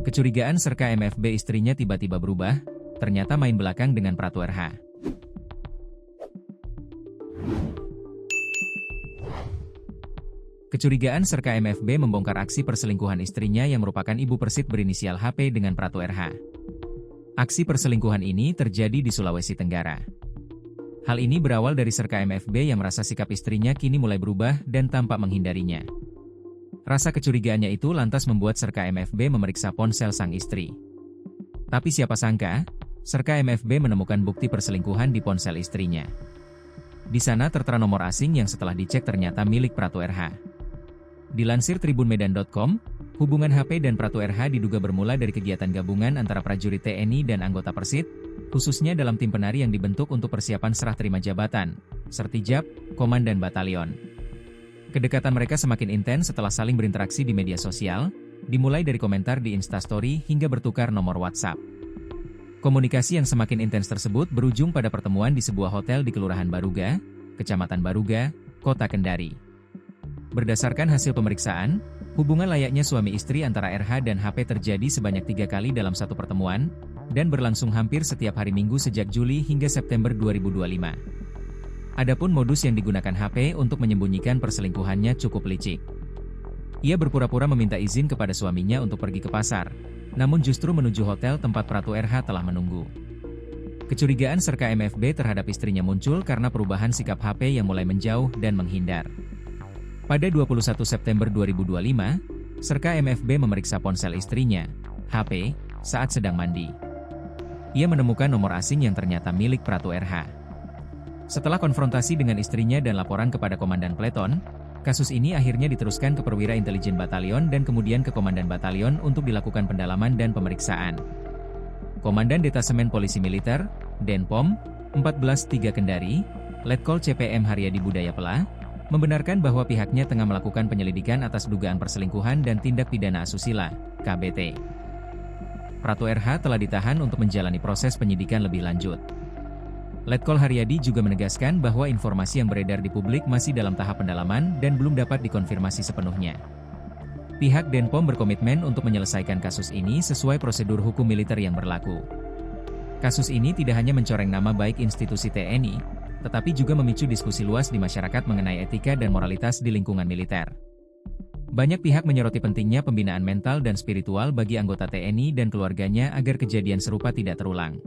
Kecurigaan Serka MFB istrinya tiba-tiba berubah, ternyata main belakang dengan Pratu RH. Kecurigaan Serka MFB membongkar aksi perselingkuhan istrinya yang merupakan ibu Persib berinisial HP dengan Pratu RH. Aksi perselingkuhan ini terjadi di Sulawesi Tenggara. Hal ini berawal dari Serka MFB yang merasa sikap istrinya kini mulai berubah dan tampak menghindarinya. Rasa kecurigaannya itu lantas membuat Serka MFB memeriksa ponsel sang istri. Tapi siapa sangka, Serka MFB menemukan bukti perselingkuhan di ponsel istrinya. Di sana tertera nomor asing yang setelah dicek ternyata milik Pratu RH. Dilansir tribunmedan.com, hubungan HP dan Pratu RH diduga bermula dari kegiatan gabungan antara prajurit TNI dan anggota Persib, khususnya dalam tim penari yang dibentuk untuk persiapan serah terima jabatan, Sertijab, Komandan Batalion. Kedekatan mereka semakin intens setelah saling berinteraksi di media sosial, dimulai dari komentar di Instastory hingga bertukar nomor WhatsApp. Komunikasi yang semakin intens tersebut berujung pada pertemuan di sebuah hotel di Kelurahan Baruga, Kecamatan Baruga, Kota Kendari. Berdasarkan hasil pemeriksaan, hubungan layaknya suami istri antara RH dan HP terjadi sebanyak 3 kali dalam satu pertemuan, dan berlangsung hampir setiap hari Minggu sejak Juli hingga September 2025. Adapun modus yang digunakan HP untuk menyembunyikan perselingkuhannya cukup licik. Ia berpura-pura meminta izin kepada suaminya untuk pergi ke pasar, namun justru menuju hotel tempat Pratu RH telah menunggu. Kecurigaan Serka MFB terhadap istrinya muncul karena perubahan sikap HP yang mulai menjauh dan menghindar. Pada 21 September 2025, Serka MFB memeriksa ponsel istrinya, HP, saat sedang mandi. Ia menemukan nomor asing yang ternyata milik Pratu RH. Setelah konfrontasi dengan istrinya dan laporan kepada Komandan Peleton, kasus ini akhirnya diteruskan ke Perwira Intelijen Batalion dan kemudian ke Komandan Batalion untuk dilakukan pendalaman dan pemeriksaan. Komandan Detasemen Polisi Militer, Denpom, 143 Kendari, Letkol CPM Haryadi Budaya Pela, membenarkan bahwa pihaknya tengah melakukan penyelidikan atas dugaan perselingkuhan dan tindak pidana asusila, KBT. Pratu RH telah ditahan untuk menjalani proses penyidikan lebih lanjut. Letkol Haryadi juga menegaskan bahwa informasi yang beredar di publik masih dalam tahap pendalaman dan belum dapat dikonfirmasi sepenuhnya. Pihak Denpom berkomitmen untuk menyelesaikan kasus ini sesuai prosedur hukum militer yang berlaku. Kasus ini tidak hanya mencoreng nama baik institusi TNI, tetapi juga memicu diskusi luas di masyarakat mengenai etika dan moralitas di lingkungan militer. Banyak pihak menyoroti pentingnya pembinaan mental dan spiritual bagi anggota TNI dan keluarganya agar kejadian serupa tidak terulang.